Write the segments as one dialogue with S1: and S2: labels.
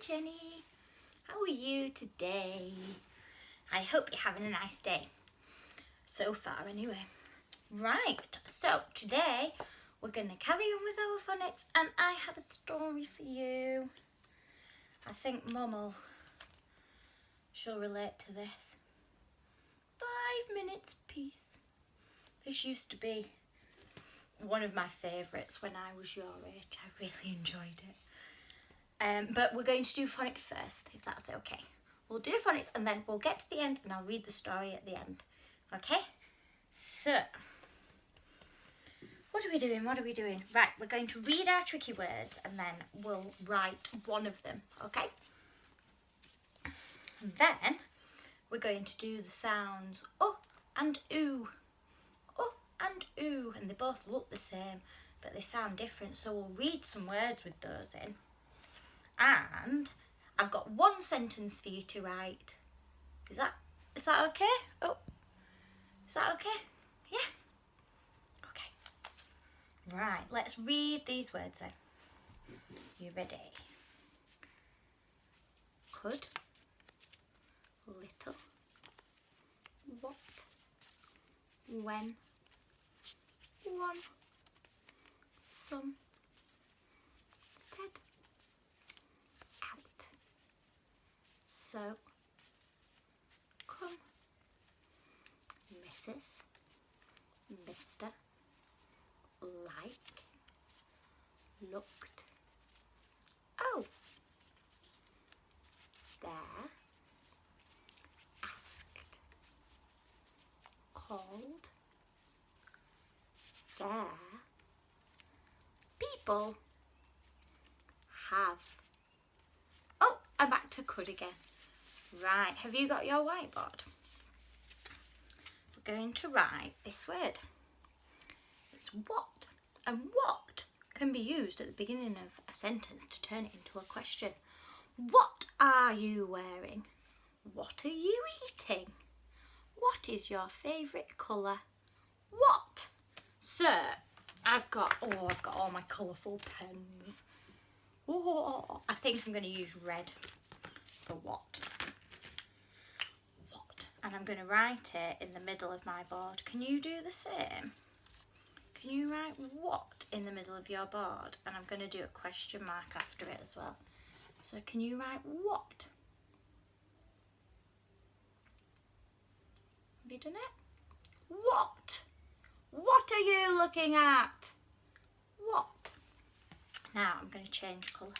S1: Jenny. How are you today? I hope you're having a nice day. So far anyway. Right, so today we're going to carry on with our phonics and I have a story for you. I think Mum she'll relate to this. 5 minutes piece. This used to be one of my favourites when I was your age. I really enjoyed it. But we're going to do phonics first, if that's okay. We'll do phonics and then we'll get to the end and I'll read the story at the end. Okay? So, what are we doing? Right, we're going to read our tricky words and then we'll write one of them, okay? And then we're going to do the sounds and ooh. And ooh, and they both look the same, but they sound different. So we'll read some words with those in. And I've got one sentence for you to write. Is that okay? Oh, is that okay? Yeah. Okay. Right, let's read these words then. You ready? Could, little, what, when, one, some, said, out, so, come, Mrs, Mr, like, looked, oh, there, asked, called, there, people, have. Oh, I'm back to could again. Right, have you got your whiteboard? We're going to write this word. It's what. And what can be used at the beginning of a sentence to turn it into a question. What are you wearing? What are you eating? What is your favourite colour? What? So, I've got all my colourful pens. Oh, I think I'm going to use red for what. What? And I'm going to write it in the middle of my board. Can you do the same? Can you write what in the middle of your board? And I'm going to do a question mark after it as well. So can you write what? Have you done it? What? What are you looking at? What? Now I'm going to change colour.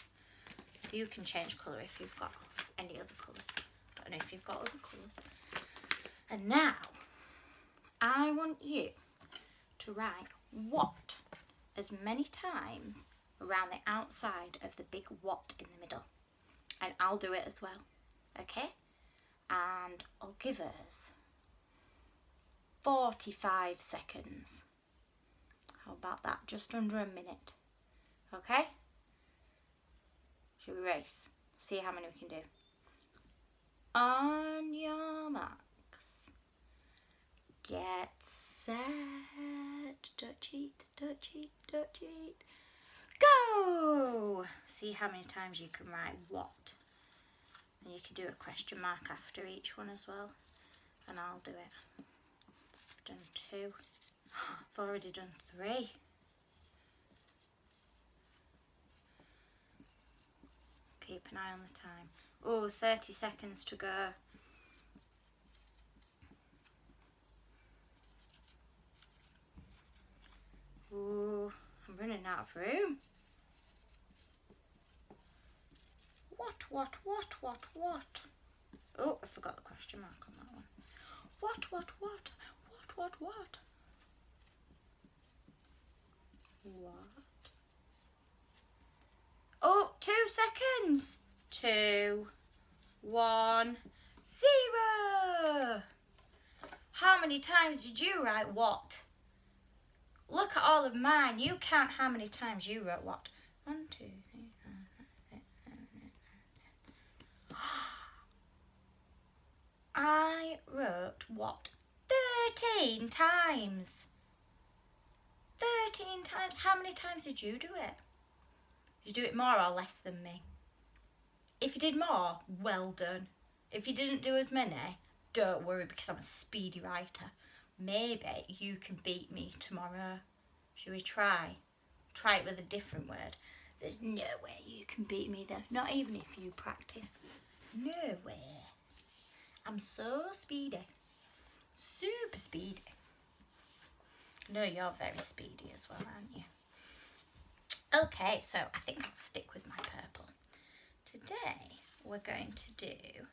S1: You can change colour if you've got any other colours. I don't know if you've got other colours. And now I want you to write what as many times around the outside of the big what in the middle. And I'll do it as well. Okay? And I'll give us 45 seconds. How about that? Just under a minute. Okay? Should we race? See how many we can do. On your marks. Get set. Don't cheat, don't cheat, don't cheat. Go! See how many times you can write what. And you can do a question mark after each one as well. And I'll do it. I've done 2. I've already done 3. Keep an eye on the time. Oh, 30 seconds to go. Ooh, I'm running out of room. What? Oh, I forgot the question mark on that one. What? What? Oh, 2 seconds. 2, 1, 0. How many times did you write what? Look at all of mine. You count how many times you wrote what. 1, 2, 3, 4, 5, 6, 7, 8, 9, 10. I wrote what 13 times. 13 times. How many times did you do it? Did you do it more or less than me? If you did more, well done. If you didn't do as many, don't worry because I'm a speedy writer. Maybe you can beat me tomorrow. Shall we try? Try it with a different word. There's no way you can beat me though. Not even if you practice. No way. I'm so speedy. Super speedy. No, you're very speedy as well, aren't you? Okay, so I think I'll stick with my purple. Today we're going to do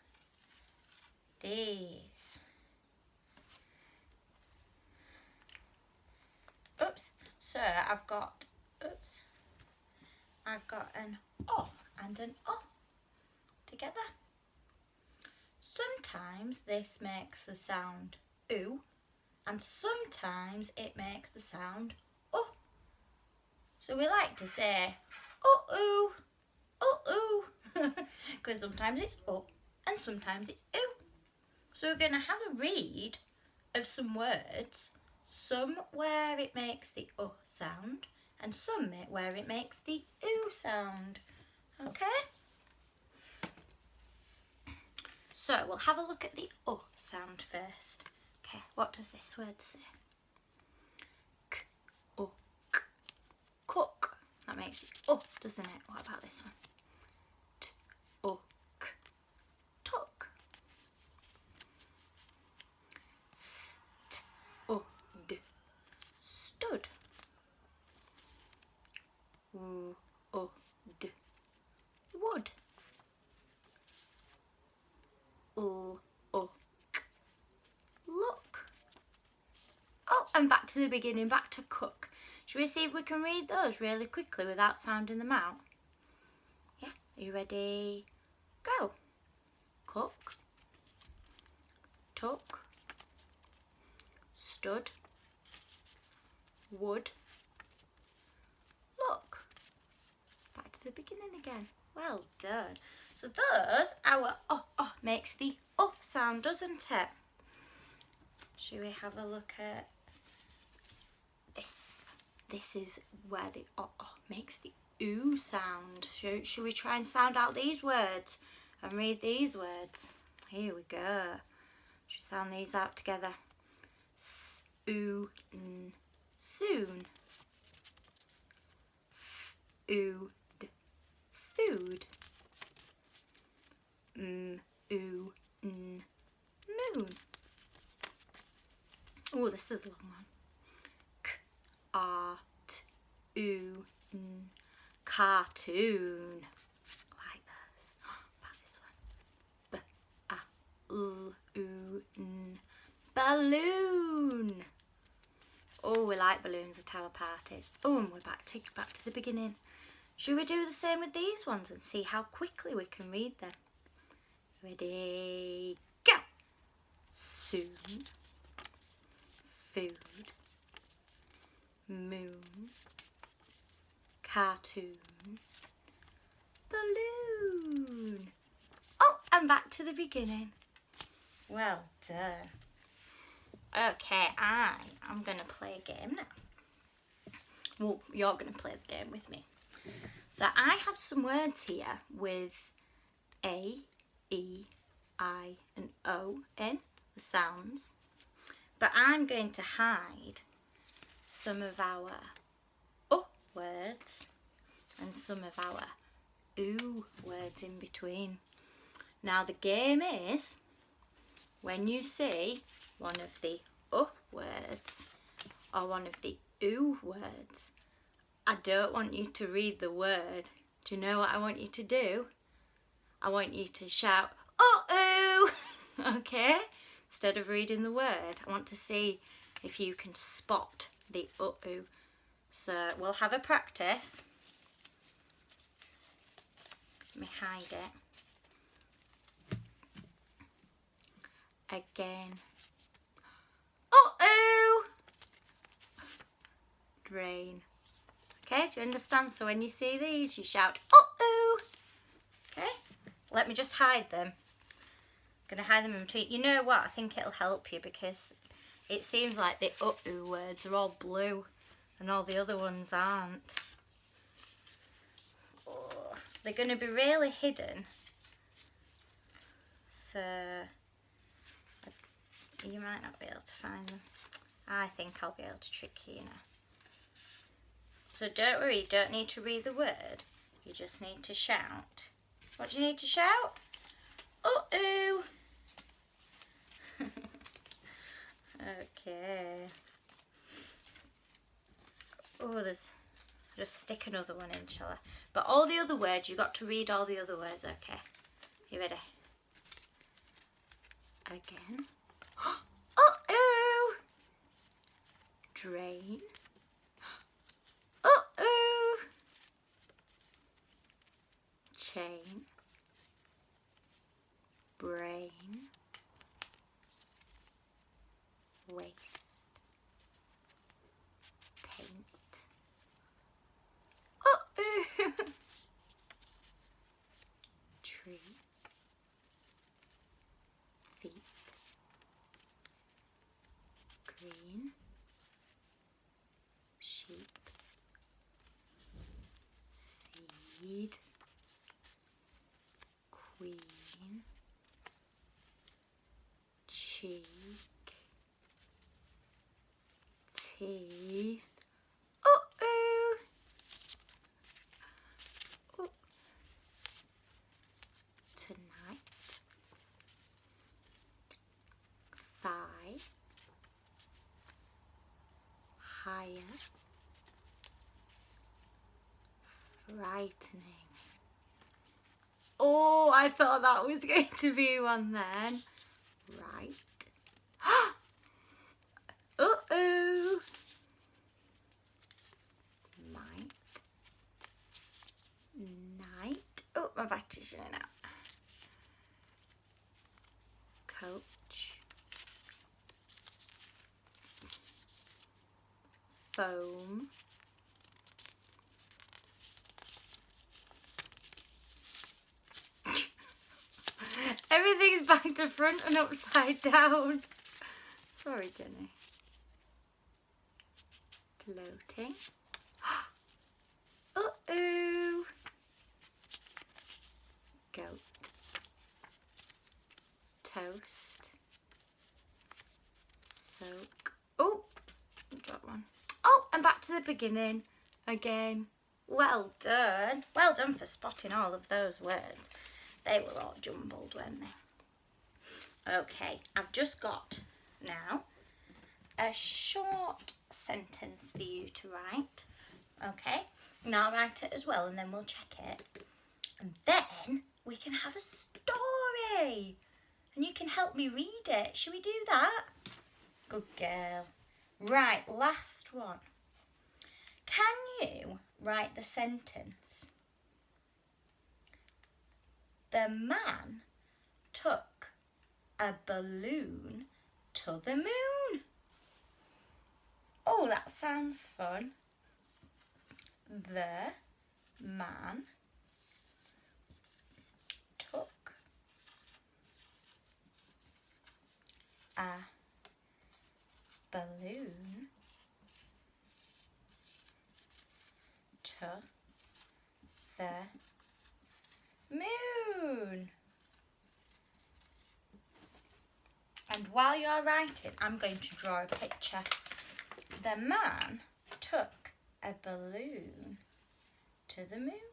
S1: these. Oops. So I've got an O and an O together. Sometimes this makes the sound oo, and sometimes it makes the sound oh. So we like to say oh ooh, because sometimes it's oh and sometimes it's ooh. So we're going to have a read of some words, some where it makes the oh sound and some where it makes the oo sound. Okay? So we'll have a look at the oh sound first. Okay, what does this word say? K, oh, k. Cook. That makes it oh, doesn't it? What about this one? T, oh, k. Took. St, oh, d. Stood. W, oh, d. Wood. L, oh, k. Look. Oh, and back to the beginning, back to cook. Should we see if we can read those really quickly without sounding them out? Yeah, are you ready? Go. Cook. Took. Stood. Wood. Look. Back to the beginning again. Well done. So those, our oh makes the oh sound, doesn't it? Should we have a look at this? This is where the oh makes the oo sound. Should we try and sound out these words and read these words? Here we go. Should we sound these out together? S, oo, n, soon. F, oo, d, food. M, oo, n, moon. Oh, this is a long one. K, R, T, oo, n, cartoon. Like this. About this one. B, A, L, oo, n, balloon. Oh, we like balloons at our parties. Oh, and we're back to the beginning. Should we do the same with these ones and see how quickly we can read them? Ready, go! Soon. Food. Moon. Cartoon. Balloon. Oh, and back to the beginning. Well done. Okay, I'm going to play a game now. Well, you're going to play the game with me. So I have some words here with A, E, I and O in, the sounds. But I'm going to hide some of our words and some of our oo words in between. Now the game is, when you see one of the words or one of the oo words, I don't want you to read the word. Do you know what I want you to do? I want you to shout, uh-oh, okay? Instead of reading the word, I want to see if you can spot the uh-oh. So we'll have a practice. Let me hide it. Again. Uh-oh! Drain. Okay, do you understand? So when you see these, you shout, uh-oh! Okay, let me just hide them. I'm going to hide them in between. You know what? I think it'll help you because it seems like the uh-oh words are all blue and all the other ones aren't. Oh, they're going to be really hidden you might not be able to find them. I think I'll be able to trick you now. So don't worry, you don't need to read the word. You just need to shout. What do you need to shout? Uh-oh. Okay. Oh, just stick another one in, shall I? But all the other words, you've got to read all the other words, okay? You ready? Again. Uh-oh. Drain. Uh-oh. Chain. Brain. Waste. Paint. Uh-oh. Tree. Feet. Green. Sheep. Seed. Queen. Cheek. Teeth. Uh-oh. Oh. Tonight. Thigh. Higher. Frightening. Oh, I thought that was going to be one then. Right. Uh-oh. Might. Night. Oh, my battery's running out. Coach. Foam. Everything's back to front and upside down. Sorry, Jenny. Floating. Uh-oh. Goat. Toast. Soak. Oh, dropped one. Oh, and back to the beginning again. Well done. Well done for spotting all of those words. They were all jumbled, weren't they? Okay, I've just got now a short sentence for you to write. Okay, now I'll write it as well and then we'll check it. And then we can have a story. And you can help me read it. Should we do that? Good girl. Right, last one. Can you write the sentence? The man took a balloon to the moon. Oh, that sounds fun. The man took a balloon to the moon. And while you're writing, I'm going to draw a picture. The man took a balloon to the moon.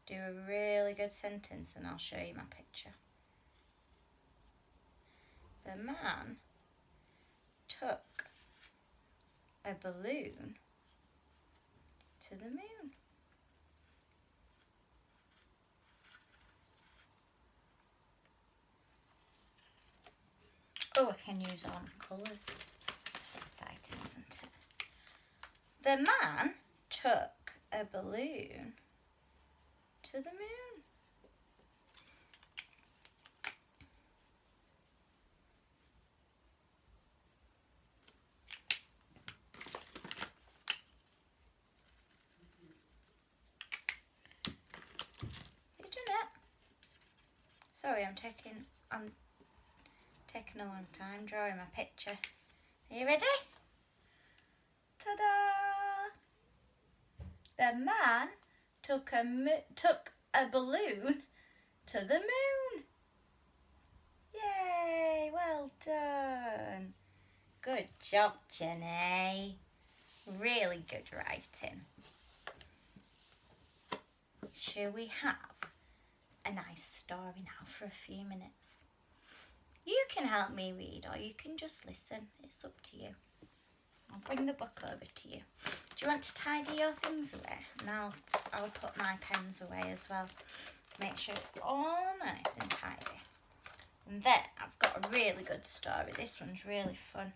S1: Do a really good sentence and I'll show you my picture. The man took a balloon to the moon. Oh, I can use on colours. Exciting, isn't it? The man took a balloon to the moon. You done it? Sorry, I'm taking a long time drawing my picture. Are you ready? Ta-da! The man took a balloon to the moon. Yay, well done. Good job, Jenny. Really good writing. Shall we have a nice story now for a few minutes? You can help me read or you can just listen. It's up to you. I'll bring the book over to you. Do you want to tidy your things away? And I'll put my pens away as well. Make sure it's all nice and tidy. And then I've got a really good story. This one's really fun.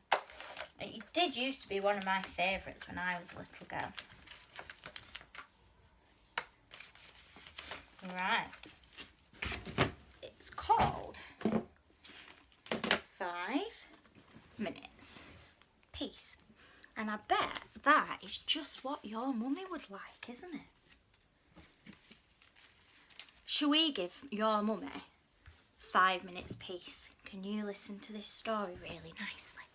S1: It did used to be one of my favourites when I was a little girl. Right. It's called 5 Minutes Peace. And I bet that is just what your mummy would like, isn't it? Shall we give your mummy 5 minutes peace? Can you listen to this story really nicely?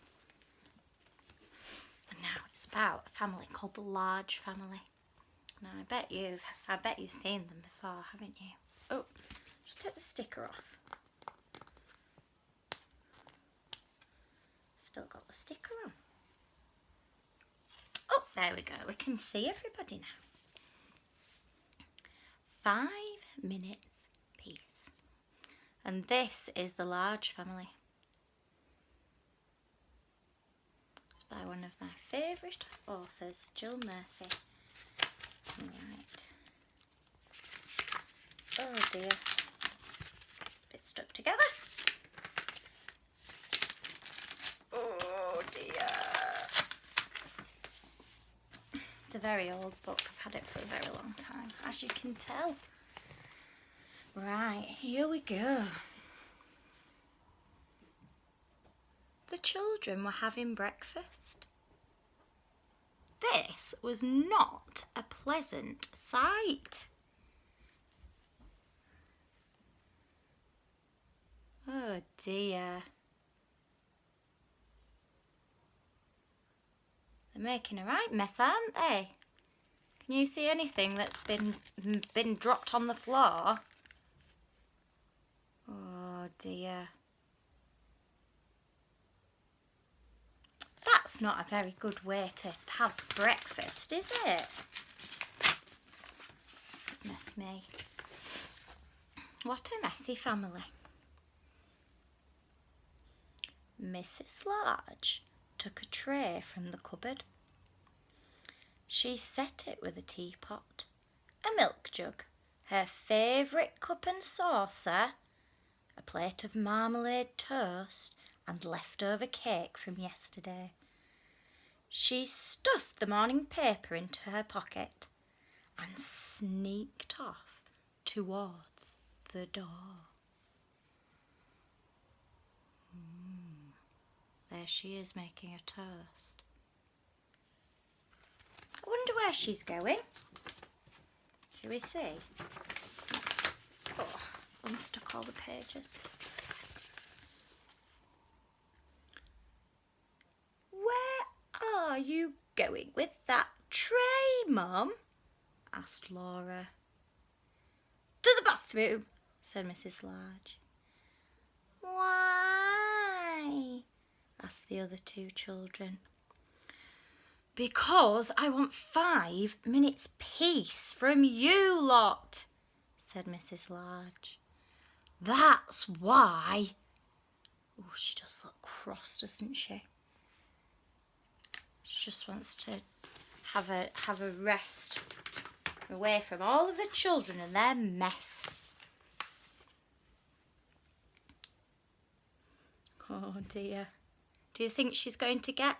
S1: And now it's about a family called the Large Family. Now I bet you've seen them before, haven't you? Oh, just take the sticker off. Still got the sticker on. Oh, there we go. We can see everybody now. 5 Minutes Peace. And this is the Large Family. It's by one of my favourite authors, Jill Murphy. Right. Oh dear. Bit stuck together. Oh dear. It's a very old book. I've had it for a very long time, as you can tell. Right, here we go. The children were having breakfast. This was not a pleasant sight. Oh dear. They're making a right mess, aren't they? Can you see anything that's been dropped on the floor? Oh dear. That's not a very good way to have breakfast, is it? Goodness me. What a messy family. Mrs. Large took a tray from the cupboard. She set it with a teapot, a milk jug, her favourite cup and saucer, a plate of marmalade toast and leftover cake from yesterday. She stuffed the morning paper into her pocket and sneaked off towards the door. There she is making a toast. I wonder where she's going. Shall we see? Oh, unstuck all the pages. Where are you going with that tray, Mum? Asked Laura. To the bathroom, said Mrs. Large. Why? Asked the other two children. Because I want 5 minutes peace from you lot, said Mrs. Large. That's why. Oh, she does look cross, doesn't she? She just wants to have a rest away from all of the children and their mess. Oh dear. Do you think she's going to get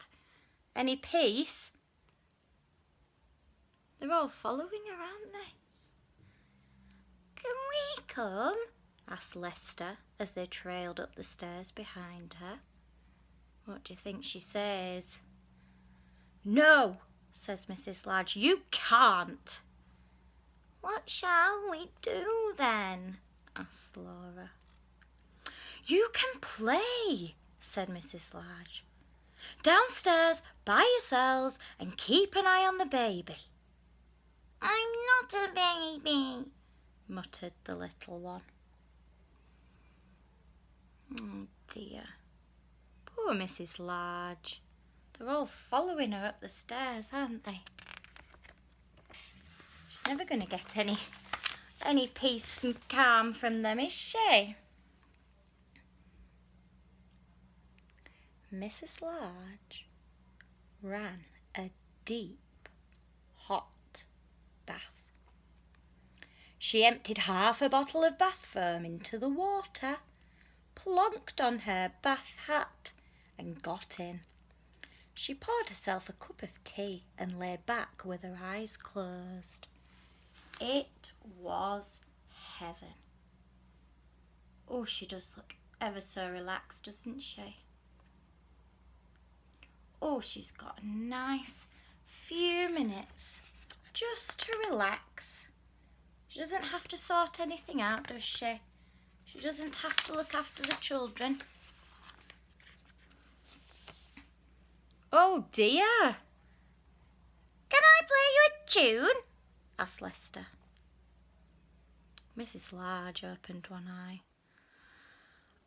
S1: any peace? They're all following her, aren't they? Can we come? Asked Lester as they trailed up the stairs behind her. What do you think she says? No, says Mrs. Large, you can't. What shall we do then? Asked Laura. You can play, said Mrs. Large. Downstairs by yourselves and keep an eye on the baby. I'm not a baby, muttered the little one. Oh dear. Poor Mrs. Large. They're all following her up the stairs, aren't they? She's never going to get any peace and calm from them, is she? Mrs. Large ran a deep, hot bath. She emptied half a bottle of bath foam into the water, plonked on her bath hat and got in. She poured herself a cup of tea and lay back with her eyes closed. It was heaven. Oh, she does look ever so relaxed, doesn't she? Oh, she's got a nice few minutes just to relax. She doesn't have to sort anything out, does she? She doesn't have to look after the children. Oh dear. Can I play you a tune? Asked Lester. Mrs. Large opened one eye.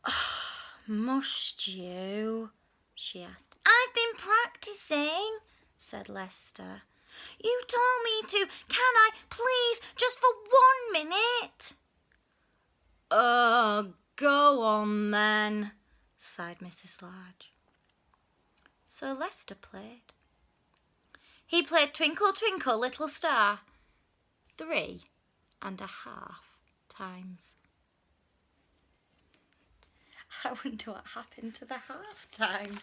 S1: Oh, must you? She asked. I've been practicing, said Lester. You told me to. Can I, please, just for 1 minute? Oh, go on then, sighed Mrs. Large. So Lester played. He played Twinkle, Twinkle, Little Star 3.5 times. I wonder what happened to the half time.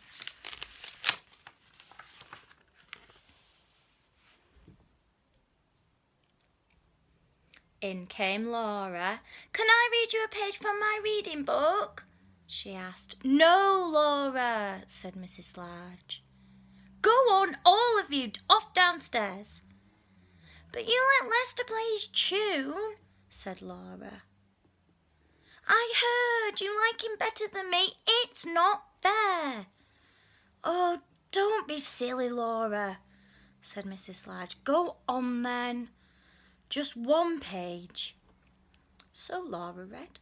S1: In came Laura. Can I read you a page from my reading book? She asked. No, Laura, said Mrs. Large. Go on, all of you, off downstairs. But you let Lester play his tune, said Laura. I heard you like him better than me. It's not fair. Oh, don't be silly, Laura, said Mrs. Large. Go on then. Just 1 page. So Laura read.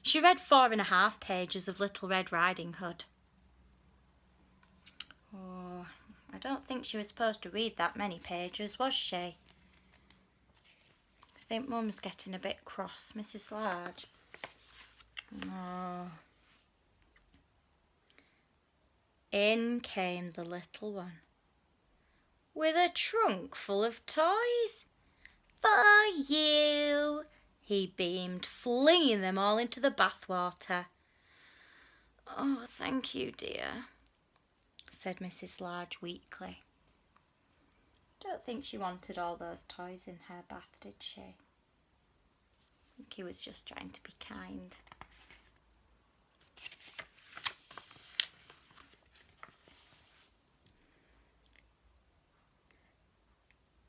S1: She read 4.5 pages of Little Red Riding Hood. Oh, I don't think she was supposed to read that many pages, was she? I think Mum's getting a bit cross, Mrs. Large. Oh. In came the little one with a trunk full of toys. For you, he beamed, flinging them all into the bathwater. Oh, thank you, dear, said Mrs. Large weakly. Don't think she wanted all those toys in her bath, did she? I think he was just trying to be kind.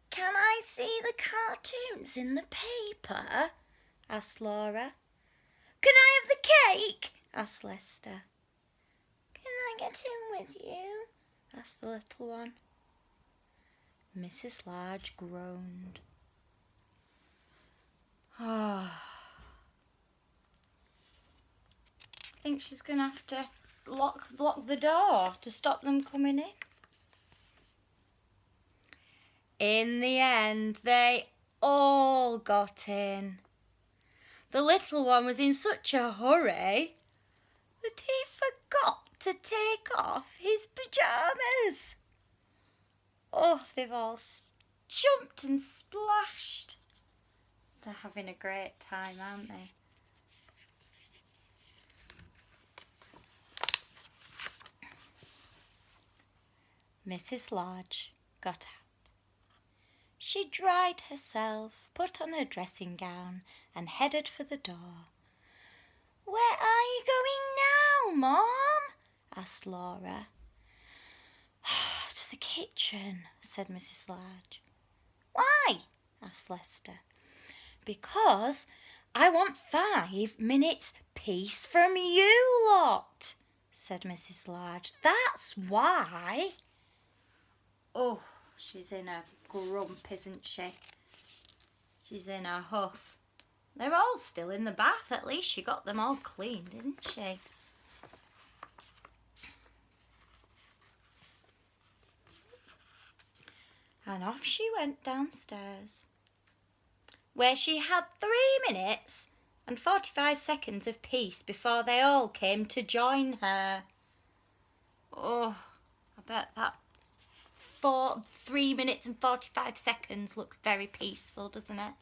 S1: Can I see the cartoons in the paper? Asked Laura. Can I have the cake? Asked Lester. Can I get in with you? Asked the little one. Mrs. Large groaned. Oh. I think she's going to have to lock the door to stop them coming in. In the end, they all got in. The little one was in such a hurry that he forgot to take off his pyjamas. Oh, they've all jumped and splashed. They're having a great time, aren't they? Mrs. Large got out. She dried herself, put on her dressing gown and headed for the door. Where are you going now, Mum? Asked Laura. To the kitchen, said Mrs. Large. Why? Asked Lester. Because I want 5 minutes peace from you lot, said Mrs. Large. That's why. Oh, she's in a grump, isn't she? She's in a huff. They're all still in the bath. At least she got them all clean, didn't she? And off she went downstairs, where she had 3 minutes and 45 seconds of peace before they all came to join her. Oh, I bet that 3 minutes and 45 seconds looks very peaceful, doesn't it?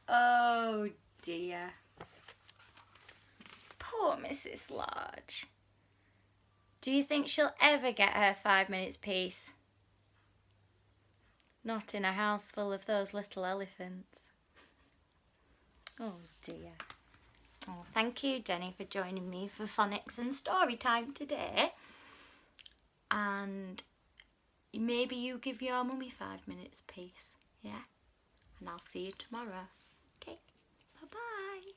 S1: Oh dear. Poor Mrs. Large. Do you think she'll ever get her 5 minutes peace? Not in a house full of those little elephants. Oh dear. Oh, thank you, Jenny, for joining me for phonics and story time today. And maybe you give your mummy 5 minutes peace, yeah? And I'll see you tomorrow. Okay, bye-bye.